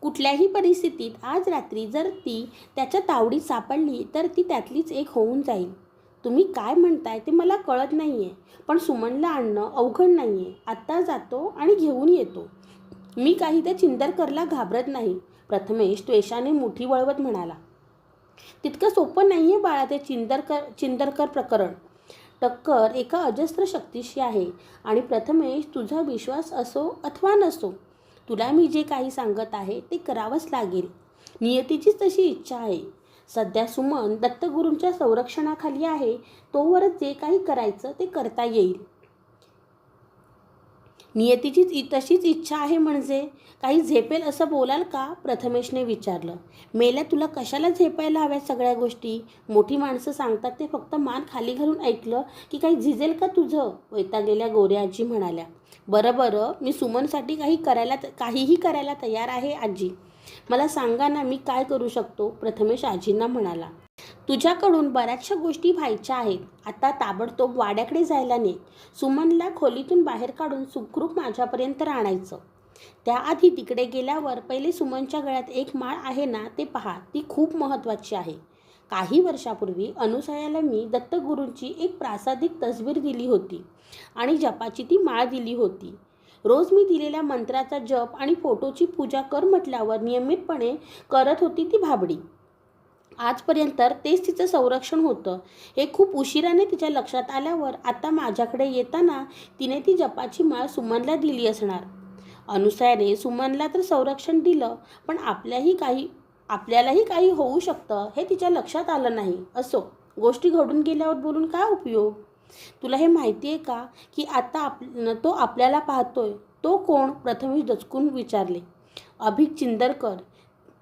कुठल्याही परिस्थितीत आज रात्री जर ती त्याच्या तावडीत सापडली तर ती त्यातलीच एक होऊन जाईल. तुम्ही काय म्हणताय ते मला कळत नाही आहे, पण सुमनला आणणं अवघड नाही आहे. आत्ता जातो आणि घेऊन येतो. मी काही त्या चिंदरकरला घाबरत नाही, प्रथमेश त्वेषाने मुठी वळवत म्हणाला. तितकं सोपं नाही आहे बाळा ते चिंदरकर प्रकरण. टक्कर एका अजस्त्र शक्तीशी आहे आणि प्रथमेश तुझा विश्वास असो अथवा नसो, तुला मी जे काही सांगत आहे ते करावंच लागेल. नियतीचीच तशी इच्छा आहे. सध्या सुमन दत्तगुरूंच्या संरक्षणाखाली आहे, तोवरच जे काही करायचं ते करता येईल. नियतीचीच तशीच इच्छा आहे म्हणजे काही झेपेल असं बोलाल का? प्रथमेशने विचारलं. मेल्या तुला कशाला झेपायला हव्यात सगळ्या गोष्टी? मोठी माणसं सांगतात ते फक्त मान खाली घालून ऐकलं की काही झिजेल का तुझं? वैतागलेल्या गोऱ्या आजी म्हणाल्या. बरं मी सुमनसाठी काहीही करायला तयार आहे आजी. मला सांगा ना मी काय करू शकतो? प्रथमेश आजींना म्हणाला. तुझ्याकडून बऱ्याचशा गोष्टी व्हायच्या आहेत. आता ताबडतोब वाड्याकडे जायला ने. सुमनला खोलीतून बाहेर काढून सुखरूप माझ्यापर्यंत आणायचं. त्याआधी तिकडे गेल्यावर पहिले सुमनच्या गळ्यात एक माळ आहे ना ते पहा, ती खूप महत्त्वाची आहे. काही वर्षापूर्वी अनुसयाला मी दत्तगुरूंची एक प्रासादिक तसबीर दिली होती आणि जपाची ती माळ दिली होती. रोज मी दिलेल्या मंत्राचा जप आणि फोटोची पूजा कर म्हटल्यावर नियमितपणे करत होती ती भाबडी. आजपर्यंत तेच तिचं संरक्षण होतं. हे खूप उशिराने तिच्या लक्षात आल्यावर आता माझ्याकडे येताना तिने ती जपाची माळ सुमनला दिली असणार. अनुसयाने सुमनला तर संरक्षण दिलं, पण आपल्यालाही काही होऊ शकतं हे तिच्या लक्षात आलं नाही. असो, गोष्टी घडून गेल्यावर बोलून काय उपयोग? तुला हे माहिती आहे का की आता तो आपल्याला पाहतोय? तो कोण? प्रथमेश दचकून विचारले. अभिक चिंदरकर.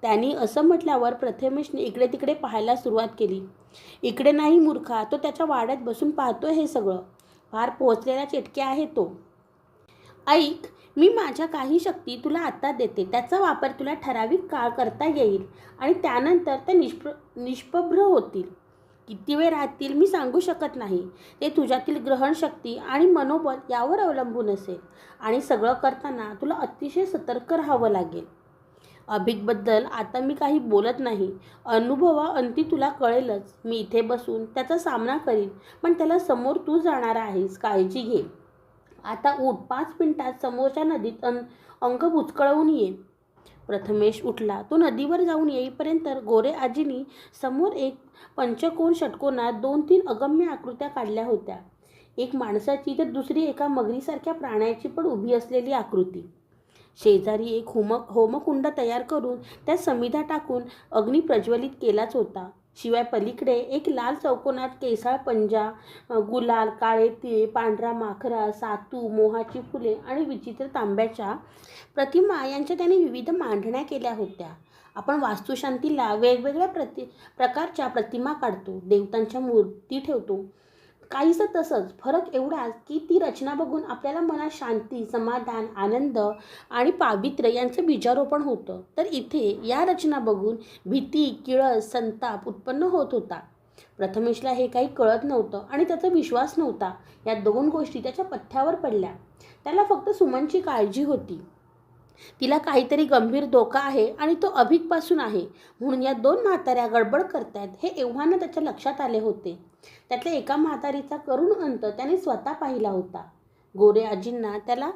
त्यांनी असं म्हटल्यावर प्रथमेशने इकडे तिकडे पाहायला सुरुवात केली. इकडे नाही मूर्खा, तो त्याच्या वाड्यात बसून पाहतोय हे सगळं. फार पोहोचलेला चेटके आहे तो. ऐक, मी माझ्या काही शक्ती तुला आता देते. त्याचा वापर तुला ठराविक काळ करता येईल आणि त्यानंतर त्या निष्प्रभ होतील. किती वेळ राहतील मी सांगू शकत नाही. ते तुझ्यातील ग्रहणशक्ती आणि मनोबल यावर अवलंबून असेल आणि सगळं करताना तुला अतिशय सतर्क राहावं लागेल. अभिकबद्दल आता मी काही बोलत नाही. अनुभवाअंती तुला कळेलच. मी इथे बसून त्याचा सामना करीन, पण त्याला समोर तू जाणार आहेस. काळजी घे. आता उठ. 5 मिनिटात समोरच्या नदीत अंग बुचकळवून ये. प्रथमेश उठला. तो नदीवर जाऊन येईपर्यंत गोरे आजींनी समोर एक पंचकोन षटकोनात 2-3 अगम्य आकृत्या काढल्या होत्या. एक माणसाची तर दुसरी एका मगरीसारख्या प्राण्याची पण उभी असलेली आकृती. शेजारी एक होमकुंड तयार करून त्यात समिधा टाकून अग्नी प्रज्वलित केलाच होता. शिवाय पलीकडे एक लाल चौकोनात केसाळ पंजा, गुलाल, काळे तिळे, पांढरा माखरा, सातू, मोहाची फुले आणि विचित्र तांब्याच्या प्रतिमा यांच्या त्याने विविध मांडण्या केल्या होत्या. आपण वास्तुशांतीला वेगवेगळ्या प्रकारच्या प्रतिमा काढतो, देवतांच्या मूर्ती ठेवतो. काहीसं तसंच. फरक एवढाच की ती रचना बघून आपल्याला मनात शांती, समाधान, आनंद आणि पावित्र्य यांचं बीजारोपण होतं. तर इथे या रचना बघून भीती, किळस, संताप उत्पन्न होत होता. प्रथमेशला हे काही कळत नव्हतं आणि त्याचा विश्वास नव्हता. या 2 गोष्टी त्याच्या पथ्यावर पडल्या. त्याला फक्त सुमनची काळजी होती. तिला काहीतरी गंभीर धोका आहे आणि तो अभिकपासून आहे, म्हणून या 2 म्हाताऱ्या गडबड करतायत हे एव्हाना त्याच्या लक्षात आले होते. त्यातल्या एका म्हातारीचा करुण अंत त्याने स्वतः पाहिला होता. गोरे आजींना त्याला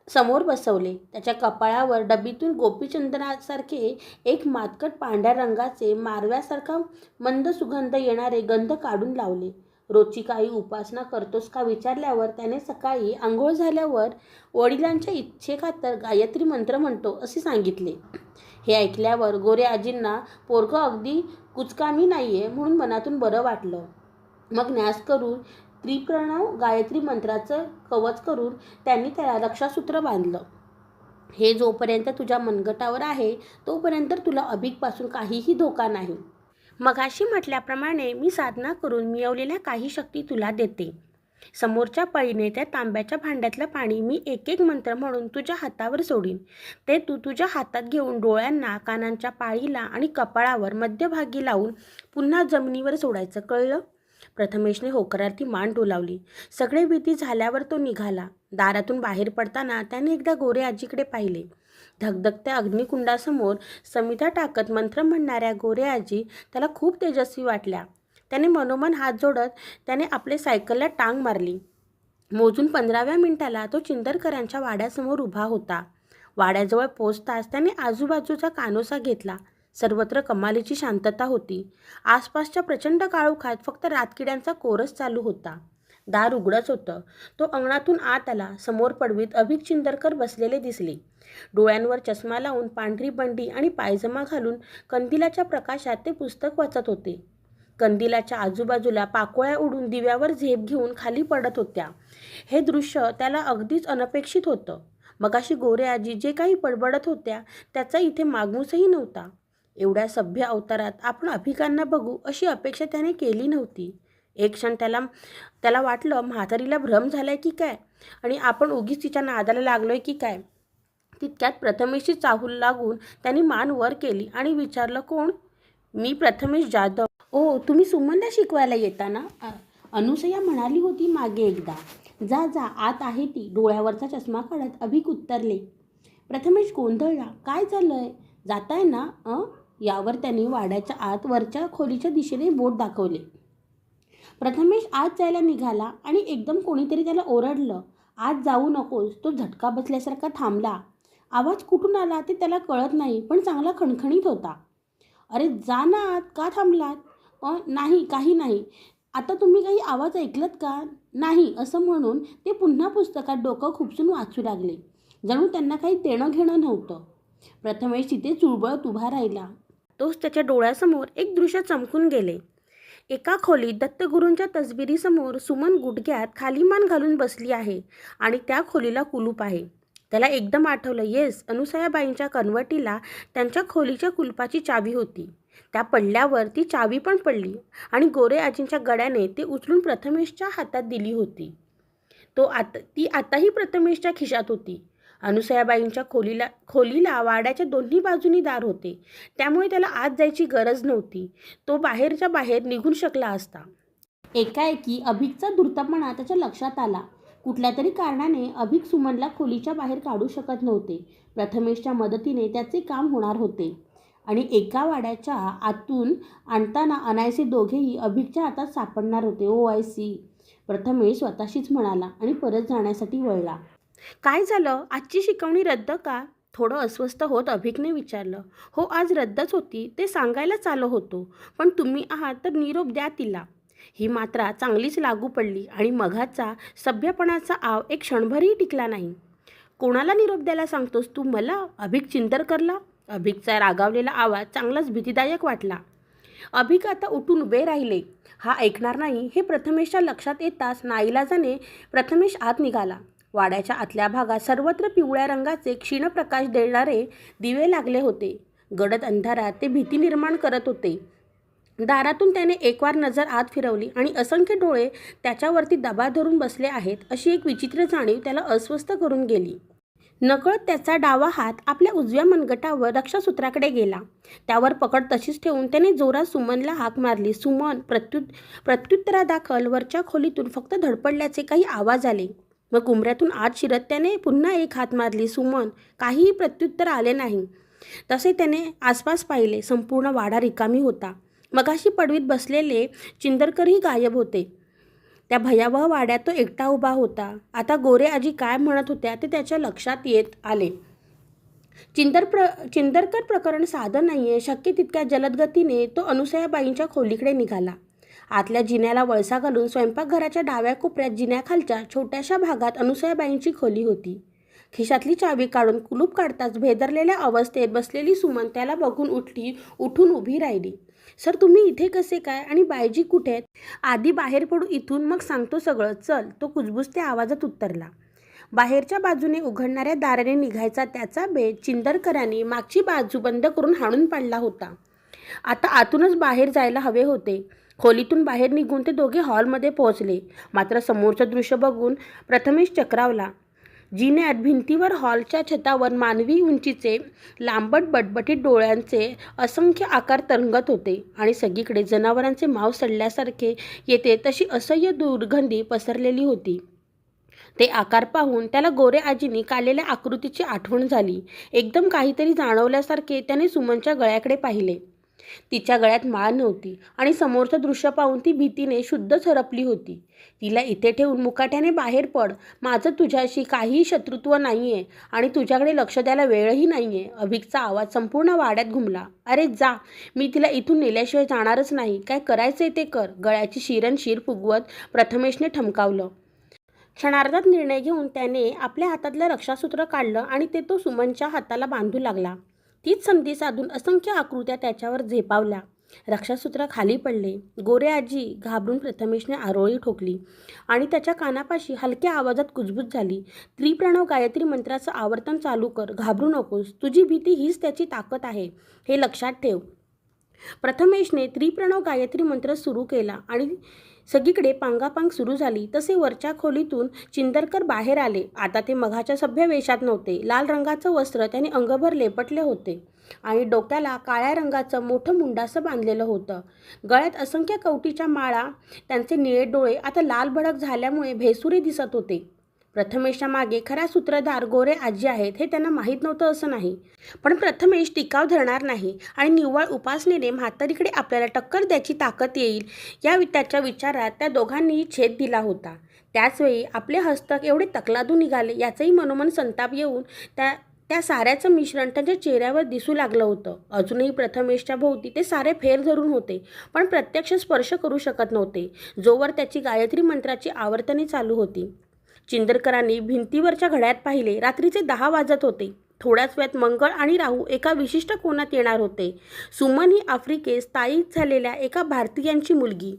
समोर बसवले. त्याच्या कपाळावर डबीतून गोपीचंदनासारखे एक मातकट पांढऱ्या रंगाचे मारव्यासारखा मंद सुगंध येणारे गंध काढून लावले. रोजची काही उपासना करतोस का विचारल्यावर त्याने सकाळी आंघोळ झाल्यावर वडिलांच्या इच्छेखातर गायत्री मंत्र म्हणतो असे सांगितले. हे ऐकल्यावर गोरे आजींना पोरगं अगदी कुचकामी नाहीये म्हणून मनातून बरं वाटलं. मग न्यास करून त्रिप्रणव गायत्री मंत्राचं कवच करून त्यांनी त्याला रक्षासूत्र बांधलं. हे जोपर्यंत तुझ्या मनगटावर आहे तोपर्यंत तुला अभिकपासून काहीही धोका नाही. मगाशी म्हटल्याप्रमाणे मी साधना करून मिळवलेल्या काही शक्ती तुला देते. समोरच्या पळीने त्या तांब्याच्या भांड्यातलं पाणी मी एक मंत्र म्हणून तुझ्या हातावर सोडीन. ते तू तुझ्या हातात घेऊन डोळ्यांना, कानांच्या पाळीला आणि कपाळावर मध्यभागी लावून पुन्हा जमिनीवर सोडायचं, कळलं? प्रथमेशने होकारार्थी मान डोलावली. सगळे विधी झाल्यावर तो निघाला. दारातून बाहेर पडताना त्याने एकदा गोरे आजीकडे पाहिले. धगधगत्या अग्निकुंडासमोर समिधा टाकत मंत्र म्हणणाऱ्या गोरे आजी त्याला खूप तेजस्वी वाटल्या. त्याने मनोमन हात जोडत त्याने आपले सायकलला टांग मारली. मोजून 15व्या मिनिटाला तो चिंदरकरांच्या वाड्यासमोर उभा होता. वाड्याजवळ पोचताच त्याने आजूबाजूचा कानोसा घेतला. सर्वत्र कमालीची शांतता होती. आसपासच्या प्रचंड काळोखात फक्त रातकिड्यांचा कोरस चालू होता. दार उघडच होतं. तो अंगणातून आत आला. समोर पडवीत अभिक चिंदरकर बसलेले दिसले. डोळ्यांवर चष्मा लावून पांढरी बंडी आणि पायजमा घालून कंदिलाच्या प्रकाशात ते पुस्तक वाचत होते. कंदिलाच्या आजूबाजूला पाकोळ्या उडून दिव्यावर झेप घेऊन खाली पडत होत्या. हे दृश्य त्याला अगदीच अनपेक्षित होतं. मगाशी गोरे आजी जे काही बडबडत होत्या त्याचा इथे मागमूसही नव्हता. एवढ्या सभ्य अवतारात आपण अभिकांना बघू अशी अपेक्षा त्याने केली नव्हती. एक क्षण त्याला वाटलं म्हातारीला भ्रम झालाय की काय आणि आपण उगीच तिच्या नादाला लागलोय की काय. तितक्यात प्रथमेशची चाहूल लागून त्यांनी मान वर केली आणि विचारलं, कोण? मी प्रथमेश जाधव. ओ, तुम्ही सुमनला शिकवायला येता ना? अनुसया म्हणाली होती मागे एकदा. जा जा, आत आहे ती, डोळ्यावरचा चष्मा काढत अभिक उत्तरले. प्रथमेश गोंधळला. काय झालंय? जाताय ना? यावर त्यांनी वाड्याच्या आत वरच्या खोलीच्या दिशेने बोट दाखवले. प्रथमेश आत जायला निघाला आणि एकदम कोणीतरी त्याला ओरडलं. आत जाऊ नकोस. तो झटका बसल्यासारखा थांबला. आवाज कुठून आला ते त्याला कळत नाही, पण चांगला खणखणीत होता. अरे जा ना आत, का थांबलात? नाही, काही नाही. आता तुम्ही काही आवाज ऐकलत का? नाही, असं म्हणून ते पुन्हा पुस्तकात डोकं खुपसून वाचू लागले. जणू त्यांना काही देणं घेणं नव्हतं. प्रथमेश तिथे चुळबळत उभा राहिला. तोच त्याच्या डोळ्यासमोर एक दृश्य चमकून गेले. एका खोलीत दत्तगुरूंच्या तसबिरीसमोर सुमन गुडघ्यात खाली मान घालून बसली आहे आणि त्या खोलीला कुलूप आहे. त्याला एकदम आठवलं, येस, अनुसयाबाईंच्या कनवटीला त्यांच्या खोलीच्या कुलपाची चावी होती. त्या पडल्यावर ती चावी पण पडली आणि गोरे आजींच्या गड्याने ते उचलून प्रथमेशच्या हातात दिली होती. ती आताही प्रथमेशच्या खिशात होती. अनुसयाबाईंच्या खोलीला वाड्याच्या दोन्ही बाजूनी दार होते, त्यामुळे त्याला आत जायची गरज नव्हती. तो बाहेरच्या बाहेर निघून शकला असता. एकाएकी अभिकचा धूर्तपणा त्याच्या लक्षात आला. कुठल्या तरी कारणाने अभिक सुमनला खोलीच्या बाहेर काढू शकत नव्हते. प्रथमेशच्या मदतीने त्याचे काम होणार होते आणि एका वाड्याच्या आतून आणताना अनायसे दोघेही अभिकच्या हातात सापडणार होते. ओ आय सी, प्रथमेश स्वतःशीच म्हणाला आणि परत जाण्यासाठी वळला. काय झालं? आजची शिकवणी रद्द का? थोडं अस्वस्थ होत अभिकने विचारलं. हो, आज रद्दच होती. ते सांगायलाच आलो होतो, पण तुम्ही आहात तर निरोप द्या तिला. ही मात्रा चांगलीच लागू पडली आणि मघाचा सभ्यपणाचा आव एक क्षणभरही टिकला नाही. कोणाला निरोप द्यायला सांगतोस तू मला? अभिक चिंदरकरला? अभिकचा रागावलेला आवाज चांगलाच भीतीदायक वाटला. अभिक आता उठून उभे राहिले. हा ऐकणार नाही हे प्रथमेशच्या लक्षात येताच नाईलाजाने प्रथमेश आत निघाला. वाड्याच्या आतल्या भागात सर्वत्र पिवळ्या रंगाचे क्षीण प्रकाश देणारे दिवे लागले होते. गडद अंधारात ते भीती निर्माण करत होते. दारातून त्याने एकवार नजर आत फिरवली आणि असंख्य डोळे त्याच्यावरती दबा धरून बसले आहेत अशी एक विचित्र जाणीव त्याला अस्वस्थ करून गेली. नकळत त्याचा डावा हात आपल्या उजव्या मनगटावर रक्षासूत्राकडे गेला. त्यावर पकड तशीच ठेवून त्याने जोरात सुमनला हाक मारली. सुमन! प्रत्युत्तरादाखल वरच्या खोलीतून फक्त धडपडल्याचे काही आवाज आले. मग कुंभऱ्यातून आत शिरत त्याने पुन्हा एक हात मारली. सुमन! काहीही प्रत्युत्तर आले नाही. तसे त्याने आसपास पाहिले. संपूर्ण वाडा रिकामी होता. मगाशी पडवीत बसलेले चिंदरकरही गायब होते. त्या भयावह वाड्यात तो एकटा उभा होता. आता गोरे आजी काय म्हणत होत्या ते त्याच्या लक्षात येत आले. चिंदरकर प्रकरण साधं नाहीये. शक्य तितक्या जलद गतीने तो अनुसयाबाईंच्या खोलीकडे निघाला. आतल्या जिन्याला वळसा घालून स्वयंपाकघराच्या डाव्या कोपऱ्यात जिन्याखालच्या छोट्याशा भागात अनुसयाबाईंची खोली होती. खिशातली चावी काढून कुलूप काढताच भेदरलेल्या अवस्थेत बसलेली सुमन त्याला बघून उठून उभी राहिली. सर, तुम्ही इथे कसे काय? आणि बायजी कुठे आहेत? आधी बाहेर पडू इथून, मग सांगतो सगळं. चल, तो कुजबुजत्या आवाजात उत्तरला. बाहेरच्या बाजूने उघडणाऱ्या दाराने निघायचा त्याचा बेत चिंदरकरांनी मागची बाजू बंद करून हाणून पाडला होता. आता आतूनच बाहेर जायला हवे होते. खोलीतून बाहेर निघून ते दोघे हॉलमध्ये पोहोचले. मात्र समोरचं दृश्य बघून प्रथमेश चक्रावला. जिन्यात भिंतीवर हॉलच्या छतावर मानवी उंचीचे लांबट बटबटीत डोळ्यांचे असंख्य आकार तरंगत होते आणि सगळीकडे जनावरांचे मांस सडल्यासारखे येते तशी असह्य दुर्गंधी पसरलेली होती. ते आकार पाहून त्याला गोरे आजींनी काढलेल्या आकृतीची आठवण झाली. एकदम काहीतरी जाणवल्यासारखे त्याने सुमनच्या गळ्याकडे पाहिले. तिच्या गळ्यात माळ नव्हती आणि समोरचं दृश्य पाहून ती भीतीने शुद्धच हरपली होती. तिला इथे ठेवून मुकाट्याने बाहेर पड. माझं तुझ्याशी काहीही शत्रुत्व नाहीये आणि तुझ्याकडे लक्ष द्यायला वेळही नाहीये. अभिकचा आवाज संपूर्ण वाड्यात घुमला. अरे जा, मी तिला इथून नेल्याशिवाय जाणारच नाही. काय करायचंय ते कर. गळ्याची शिर फुगवत प्रथमेशने ठमकावलं. क्षणार्धात निर्णय घेऊन त्याने आपल्या हातातलं रक्षासूत्र काढलं आणि ते तो सुमनच्या हाताला बांधू लागला. तीच संधी साधून असंख्य आकृत्या त्याच्यावर झेपावल्या. रक्षासूत्र खाली पडले. गोरे आजी घाबरून प्रथमेशने आरोळी ठोकली आणि त्याच्या कानापाशी हलक्या आवाजात कुजबूज झाली. त्रिप्रणव गायत्री मंत्राचं आवर्तन चालू कर. घाबरू नकोस. तुझी भीती हीच त्याची ताकद आहे, हे लक्षात ठेव. प्रथमेशने त्रिप्रणव गायत्री मंत्र सुरू केला आणि सगळीकडे पांगापांग सुरू झाली. तसे वरच्या खोलीतून चिंदरकर बाहेर आले. आता ते मघाच्या सभ्य वेशात नव्हते. लाल रंगाचं वस्त्र त्याने अंगभर लेपटले होते आणि डोक्याला काळ्या रंगाचं मोठं मुंडासं बांधलेलं होतं. गळ्यात असंख्य कवटीच्या माळा. त्यांचे निळे डोळे आता लाल भडक झाल्यामुळे भेसुरे दिसत होते. प्रथमेशच्या मागे खरा सूत्रधार गोरे आजी आहेत हे त्यांना माहीत नव्हतं असं नाही, पण प्रथमेश टिकाव धरणार नाही आणि निव्वळ उपासनेने म्हातारीकडे आपल्याला टक्कर द्यायची ताकद येईल या त्याच्या विचारात त्या दोघांनीही छेद दिला होता. त्याचवेळी आपले हस्तक एवढे तकलादू निघाले याचंही मनोमन संताप येऊन त्या साऱ्याचं मिश्रण त्यांच्या चेहऱ्यावर दिसू लागलं होतं. अजूनही प्रथमेशच्या भोवती ते सारे फेर धरून होते, पण प्रत्यक्ष स्पर्श करू शकत नव्हते जोवर त्याची गायत्री मंत्राची आवर्तने चालू होती. चिंदरकरांनी भिंतीवरच्या घड्याळात पाहिले. रात्रीचे 10 वाजत होते. थोड्याच वेळात मंगळ आणि राहू एका विशिष्ट कोनात येणार होते. सुमन ही आफ्रिकेत स्थायिक झालेल्या एका भारतीयांची मुलगी.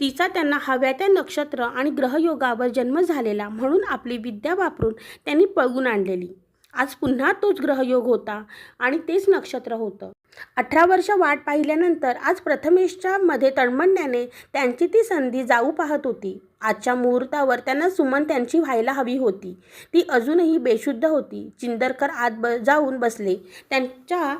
तिचा त्यांना हव्या त्या नक्षत्र आणि ग्रहयोगावर जन्म झालेला म्हणून आपली विद्या वापरून त्यांनी पळवून आणलेली. आज पुन्हा तोच ग्रहयोग होता आणि तेच नक्षत्र होतं. 18 वर्ष वाट पाहिल्यानंतर आज प्रथमेशच्या मध्ये तळमळण्याने त्यांची ती संधी जाऊ पाहत होती. आजच्या मुहूर्तावर त्यांना सुमन त्यांची व्हायला हवी होती. ती अजूनही बेशुद्ध होती. चिंदरकर आत जाऊन बसले. त्यांच्या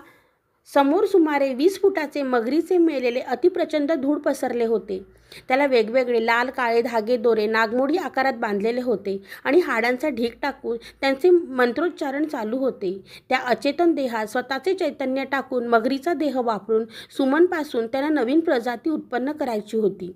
समोर सुमारे 20 फुटाचे मगरीचे मेलेले अतिप्रचंड धूळ पसरले होते. त्याला वेगवेगळे लाल काळे धागे दोरे नागमोडी आकारात बांधलेले होते आणि हाडांचा ढीग टाकून त्यांचे मंत्रोच्चारण चालू होते. त्या अचेतन देहात स्वतःचे चैतन्य टाकून मगरीचा देह वापरून सुमनपासून त्यांना नवीन प्रजाती उत्पन्न करायची होती.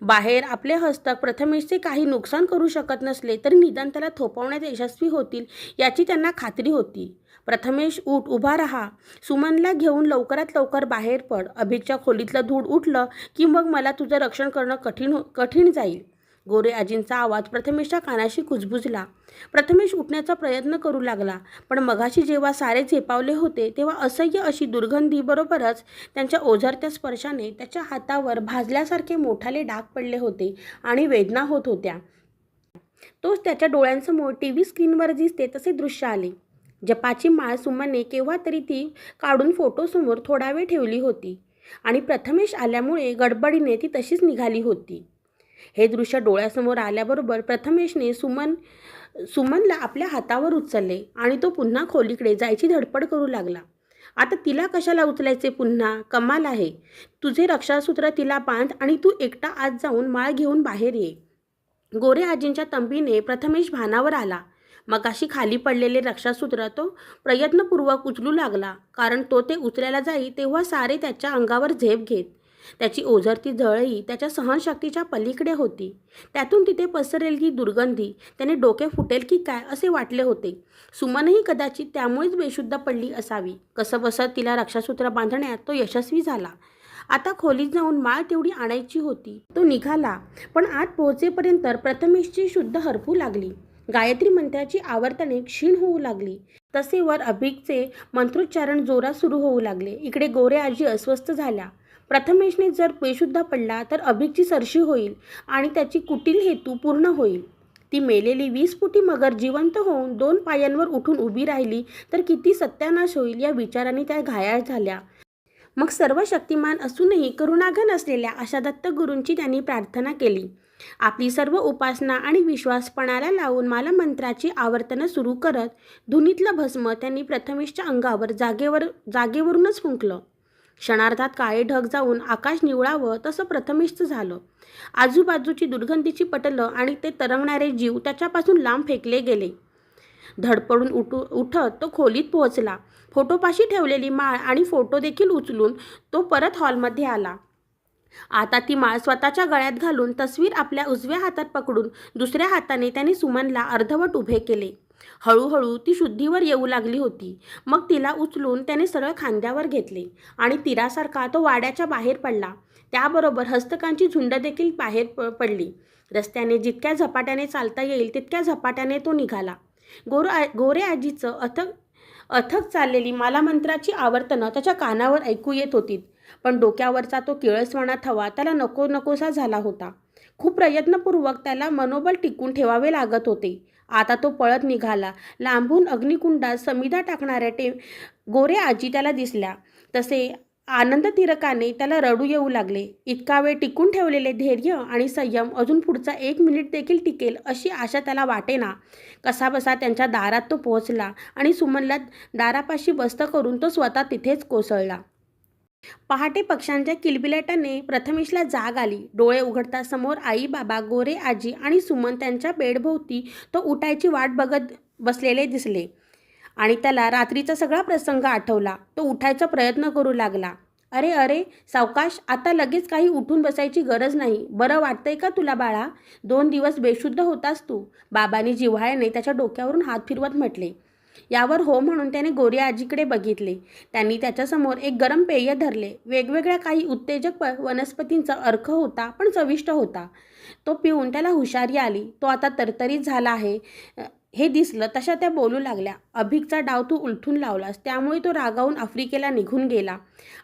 बाहेर आपले हस्तक प्रथमेशचे काही नुकसान करू शकत नसले तरी निदान त्याला थोपवण्यात यशस्वी होतील याची त्यांना खात्री होती. प्रथमेश उठ, उभा राहा. सुमनला घेऊन लवकरात लवकर बाहेर पड. अभिकच्या खोलीतलं धूळ उठलं की मग मला तुझं रक्षण करणं कठीण जाईल. गोरे आजींचा आवाज प्रथमेशच्या कानाशी कुजबुजला. प्रथमेश उठण्याचा प्रयत्न करू लागला, पण मगाशी जेव्हा सारे झेपावले होते तेव्हा असह्य अशी दुर्गंधी बरोबरच त्यांच्या ओझरत्या स्पर्शाने त्याच्या हातावर भाजल्यासारखे मोठाले डाग पडले होते आणि वेदना होत होत्या. तोच त्याच्या डोळ्यांसमोर टीव्ही स्क्रीनवर दिसते तसे दृश्य आले. जपाची माळ सुमनने केव्हा तरी ती काढून फोटोसमोर थोडा वेळ ठेवली होती आणि प्रथमेश आल्यामुळे गडबडीने ती तशीच निघाली होती. हे दृश्य डोळ्यासमोर आल्याबरोबर प्रथमेशने सुमनला आपल्या हातावर उचलले आणि तो पुन्हा खोलीकडे जायची धडपड करू लागला. आता तिला कशाला उचलायचे पुन्हा? कमाल आहे. तुझे रक्षासूत्र तिला बांध आणि तू एकटा आत जाऊन माळ घेऊन बाहेर ये. गोरे आजींच्या तंबीने प्रथमेश भानावर आला. मगाशी खाली पडलेले रक्षासूत्र तो प्रयत्नपूर्वक उचलू लागला, कारण तो ते उचलायला जाई तेव्हा सारे त्याच्या अंगावर झेप घेत. त्याची ओझरती झळही त्याच्या सहनशक्तीच्या पलीकडे होती. त्यातून तिथे पसरेल दुर्गंधी. त्याने डोके फुटेल की काय असे वाटले होते. सुमनही कदाचित त्यामुळेच बेशुद्ध पडली असावी. कसंबसं तिला रक्षासूत्र बांधण्यात तो यशस्वी झाला. आता खोलीत जाऊन माळ तेवढी आणायची होती. तो निघाला, पण आत पोहोचेपर्यंत प्रथमेशची शुद्ध हरपू लागली. गायत्री मंत्राची आवर्तने क्षीण होऊ लागली. तसे वर अभिकचे मंत्रोच्चारण जोरात सुरू होऊ लागले. इकडे गोरे आजी अस्वस्थ झाल्या. प्रथमेशने जर बेशुद्ध पडला तर अभिकची सरशी होईल आणि त्याची कुटील हेतू पूर्ण होईल. ती मेलेली 20 फुटी मगर जिवंत होऊन 2 पायांवर उठून उभी राहिली तर किती सत्यानाश होईल या विचाराने त्या घायाळ झाल्या. मग सर्व शक्तिमान असूनही करुणाघन असलेल्या अशा दत्तगुरूंची त्यांनी प्रार्थना केली. आपली सर्व उपासना आणि विश्वास पणाला लावून माला मंत्राची आवर्तनं सुरू करत धुनीतलं भस्म त्यांनी प्रथमेशच्या अंगावर जागेवरूनच फुंकलं. क्षणार्धात काळे ढग जाऊन आकाश निवळावं तसं प्रथमेशचं झालं. आजूबाजूची दुर्गंधीची पटलं आणि ते तरंगणारे जीव त्याच्यापासून लांब फेकले गेले. धडपडून उठत तो खोलीत पोहोचला. फोटोपाशी ठेवलेली माळ आणि फोटो देखील उचलून तो परत हॉलमध्ये आला. आता ती माळ स्वतःच्या गळ्यात घालून तस्वीर आपल्या उजव्या हातात पकडून दुसऱ्या हाताने त्याने सुमनला अर्धवट उभे केले. हळूहळू ती शुद्धीवर येऊ लागली होती. मग तिला उचलून त्याने सरळ खांद्यावर घेतले आणि तीरासारखा तो वाड्याच्या बाहेर पडला. त्याबरोबर हस्तकांची झुंड देखील बाहेर पडली. रस्त्याने जितक्या झपाट्याने चालता येईल तितक्या झपाट्याने तो निघाला. गोरे आजीचं अथक चाललेली मालामंत्राची आवर्तनं त्याच्या कानावर ऐकू येत होती. पण डोक्यावरचा तो किळसवाणा थवा त्याला नको नकोसा झाला होता. खूप प्रयत्नपूर्वक त्याला मनोबल टिकून ठेवावे लागत होते. आता तो पळत निघाला. लांबून अग्निकुंडात समिधा टाकणाऱ्या गोरे आजी त्याला दिसल्या. तसे आनंदतिरकाने त्याला रडू येऊ लागले. इतका वेळ टिकून ठेवलेले धैर्य आणि संयम अजून पुढचा 1 मिनिट देखील टिकेल अशी आशा त्याला वाटेना. कसाबसा त्यांच्या दारात तो पोहोचला आणि सुमनला दारापाशी बस्त करून तो स्वतः तिथेच कोसळला. पहाटे पक्ष्यांच्या किलबिलाटाने प्रथमेशला जाग आली. डोळे उघडता समोर आई, बाबा, गोरे आजी आणि सुमन त्यांच्या बेडभोवती तो उठायची वाट बघत बसलेले दिसले आणि त्याला रात्रीचा सगळा प्रसंग आठवला. तो उठायचा प्रयत्न करू लागला. अरे अरे सावकाश, आता लगेच काही उठून बसायची गरज नाही. बरं वाटतंय का तुला बाळा? 2 दिवस बेशुद्ध होतास तू, बाबांनी जिव्हाळ्याने त्याच्या डोक्यावरून हात फिरवत म्हटले. यावर हो म्हणून त्याने गोरी आजीकडे बघितले. त्यांनी त्याच्यासमोर एक गरम पेय धरले. वेगवेगळ्या काही उत्तेजक वनस्पतींचा अर्क होता, पण चविष्ट होता. तो पिऊन त्याला हुशारी आली. तो आता तरतरीत झाला आहे हे दिसलं तशा त्या बोलू लागल्या. अभिकचा डाव तू उलथून लावलास, त्यामुळे तो रागावून आफ्रिकेला निघून गेला.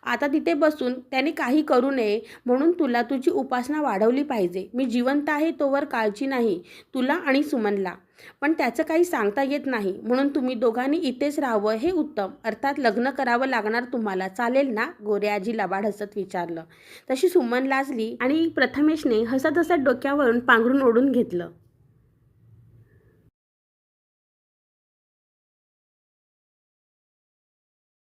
आता तिथे बसून त्याने काही करू नये म्हणून तुला तुझी उपासना वाढवली पाहिजे. मी जिवंत आहे तोवर काळजी नाही तुला आणि सुमनला, पण त्याचं काही सांगता येत नाही. म्हणून तुम्ही दोघांनी इथेच राहावं हे उत्तम. अर्थात लग्न करावं लागणार तुम्हाला, चालेल ना? गोऱ्याजी लबाड हसत विचारलं. तशी सुमन लाजली आणि प्रथमेशने हसत हसत डोक्यावरून पांघरून ओढून घेतलं.